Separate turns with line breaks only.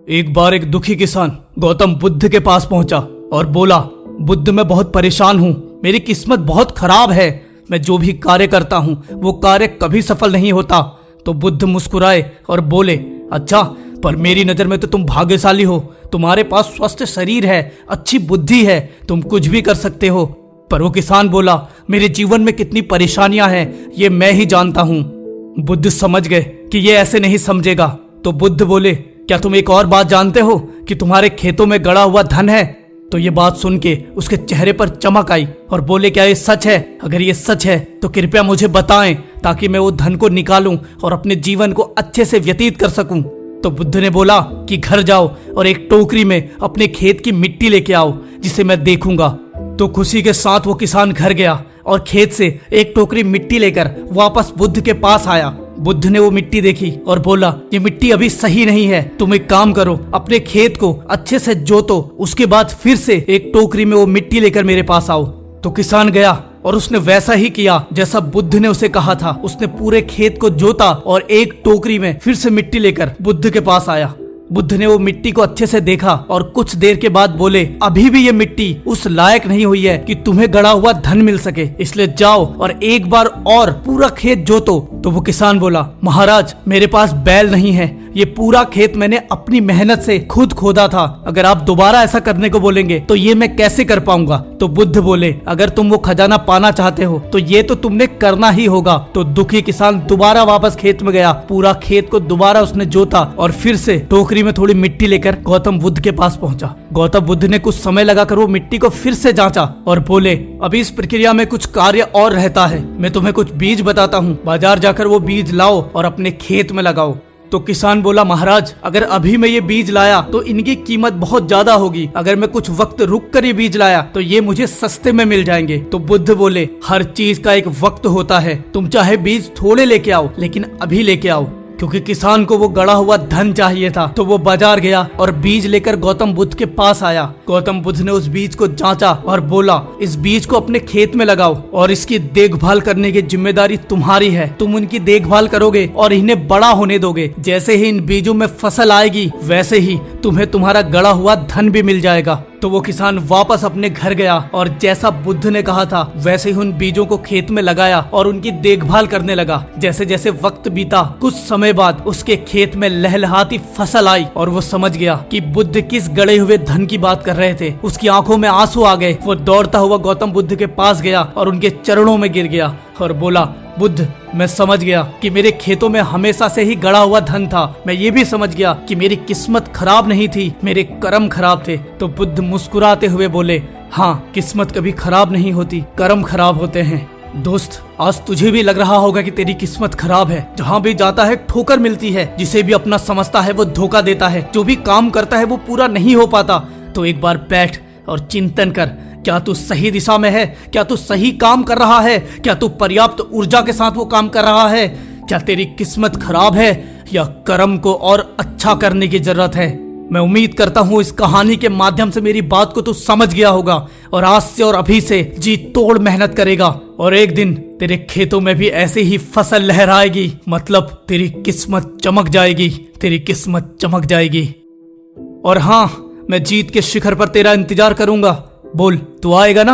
एक बार एक दुखी किसान गौतम बुद्ध के पास पहुंचा और बोला, बुद्ध मैं बहुत परेशान हूँ, मेरी किस्मत बहुत खराब है, मैं जो भी कार्य करता हूँ वो कार्य कभी सफल नहीं होता। तो बुद्ध मुस्कुराए और बोले, अच्छा, पर मेरी नजर में तो तुम भाग्यशाली हो, तुम्हारे पास स्वस्थ शरीर है, अच्छी बुद्धि है, तुम कुछ भी कर सकते हो। पर वो किसान बोला, मेरे जीवन में कितनी परेशानियां हैं ये मैं ही जानता हूँ। बुद्ध समझ गए कि ये ऐसे नहीं समझेगा, तो बुद्ध बोले, क्या तुम एक और बात जानते हो कि तुम्हारे खेतों में गड़ा हुआ धन है? तो ये बात सुन के उसके चेहरे पर चमक आई और बोले, क्या ये सच है? अगर ये सच है तो कृपया मुझे बताएं ताकि मैं वो धन को निकालूं और अपने जीवन को अच्छे से व्यतीत कर सकूं। तो बुद्ध ने बोला कि घर जाओ और एक टोकरी में अपने खेत की मिट्टी लेके आओ जिसे मैं देखूंगा। तो खुशी के साथ वो किसान घर गया और खेत से एक टोकरी मिट्टी लेकर वापस बुद्ध के पास आया। बुद्ध ने वो मिट्टी देखी और बोला, ये मिट्टी अभी सही नहीं है, तुम एक काम करो, अपने खेत को अच्छे से जोतो, उसके बाद फिर से एक टोकरी में वो मिट्टी लेकर मेरे पास आओ। तो किसान गया और उसने वैसा ही किया जैसा बुद्ध ने उसे कहा था। उसने पूरे खेत को जोता और एक टोकरी में फिर से मिट्टी लेकर बुद्ध के पास आया। बुद्ध ने वो मिट्टी को अच्छे से देखा और कुछ देर के बाद बोले, अभी भी ये मिट्टी उस लायक नहीं हुई है कि तुम्हें गड़ा हुआ धन मिल सके, इसलिए जाओ और एक बार और पूरा खेत जोतो। तो वो किसान बोला, महाराज मेरे पास बैल नहीं है, ये पूरा खेत मैंने अपनी मेहनत से खुद खोदा था, अगर आप दोबारा ऐसा करने को बोलेंगे तो ये मैं कैसे कर पाऊंगा। तो बुद्ध बोले, अगर तुम वो खजाना पाना चाहते हो तो ये तो तुमने करना ही होगा। तो दुखी किसान दोबारा वापस खेत में गया, पूरा खेत को दोबारा उसने जोता और फिर से टोकरी में थोड़ी मिट्टी लेकर गौतम बुद्ध के पास पहुंचा। गौतम बुद्ध ने कुछ समय लगाकर वो मिट्टी को फिर से जांचा और बोले, अभी इस प्रक्रिया में कुछ कार्य और रहता है, मैं तुम्हें कुछ बीज बताता हूँ, बाजार जाकर वो बीज लाओ और अपने खेत में लगाओ। तो किसान बोला, महाराज अगर अभी मैं ये बीज लाया तो इनकी कीमत बहुत ज्यादा होगी, अगर मैं कुछ वक्त रुक कर ये बीज लाया तो ये मुझे सस्ते में मिल जाएंगे। तो बुद्ध बोले, हर चीज का एक वक्त होता है, तुम चाहे बीज थोड़े लेके आओ लेकिन अभी लेके आओ। क्योंकि किसान को वो गड़ा हुआ धन चाहिए था तो वो बाजार गया और बीज लेकर गौतम बुद्ध के पास आया। गौतम बुद्ध ने उस बीज को जांचा और बोला, इस बीज को अपने खेत में लगाओ और इसकी देखभाल करने की जिम्मेदारी तुम्हारी है, तुम उनकी देखभाल करोगे और इन्हें बड़ा होने दोगे। जैसे ही इन बीजों में फसल आएगी वैसे ही तुम्हें तुम्हारा गड़ा हुआ धन भी मिल जाएगा। तो वो किसान वापस अपने घर गया और जैसा बुद्ध ने कहा था वैसे ही उन बीजों को खेत में लगाया और उनकी देखभाल करने लगा। जैसे जैसे वक्त बीता, कुछ समय बाद उसके खेत में लहलहाती फसल आई और वो समझ गया कि बुद्ध किस गड़े हुए धन की बात कर रहे थे। उसकी आंखों में आंसू आ गए। वो दौड़ता हुआ गौतम बुद्ध के पास गया और उनके चरणों में गिर गया और बोला, बुद्ध मैं समझ गया कि मेरे खेतों में हमेशा से ही गड़ा हुआ धन था, मैं ये भी समझ गया कि मेरी किस्मत खराब नहीं थी, मेरे कर्म खराब थे। तो बुद्ध मुस्कुराते हुए बोले, हाँ किस्मत कभी खराब नहीं होती, कर्म खराब होते हैं। दोस्त आज तुझे भी लग रहा होगा कि तेरी किस्मत खराब है, जहाँ भी जाता है ठोकर मिलती है, जिसे भी अपना समझता है वो धोखा देता है, जो भी काम करता है वो पूरा नहीं हो पाता। तो एक बार बैठ और चिंतन कर, क्या तू सही दिशा में है? क्या तू सही काम कर रहा है? क्या तू पर्याप्त ऊर्जा के साथ वो काम कर रहा है? क्या तेरी किस्मत खराब है या कर्म को और अच्छा करने की जरूरत है? मैं उम्मीद करता हूँ इस कहानी के माध्यम से मेरी बात को तू समझ गया होगा और आज से और अभी से जी तोड़ मेहनत करेगा और एक दिन तेरे खेतों में भी ऐसे ही फसल लहराएगी, मतलब तेरी किस्मत चमक जाएगी, तेरी किस्मत चमक जाएगी। और हाँ, मैं जीत के शिखर पर तेरा इंतजार करूंगा। बोल, तू आएगा ना?